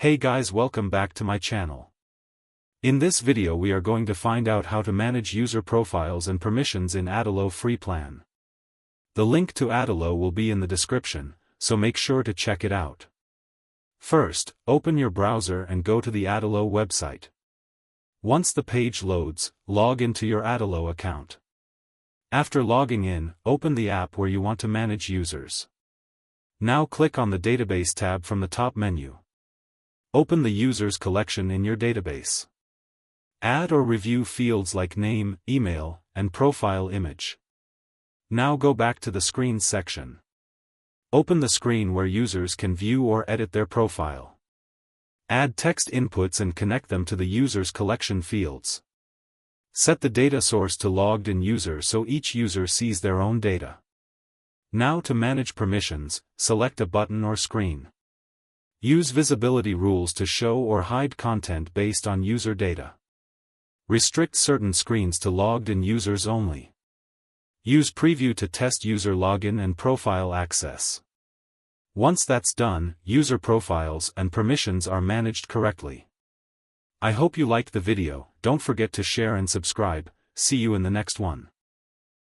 Hey guys, welcome back to my channel. In this video we are going to find out how to manage user profiles and permissions in Adalo free plan. The link to Adalo will be in the description, so make sure to check it out. First, open your browser and go to the Adalo website. Once the page loads, log into your Adalo account. After logging in, open the app where you want to manage users. Now click on the Database tab from the top menu. Open the users collection in your database. Add or review fields like name, email, and profile image. Now go back to the Screens section. Open the screen where users can view or edit their profile. Add text inputs and connect them to the users collection fields. Set the data source to logged-in user so each user sees their own data. Now to manage permissions, select a button or screen. Use visibility rules to show or hide content based on user data. Restrict certain screens to logged-in users only. Use preview to test user login and profile access. Once that's done, user profiles and permissions are managed correctly. I hope you liked the video. Don't forget to share and subscribe. See you in the next one.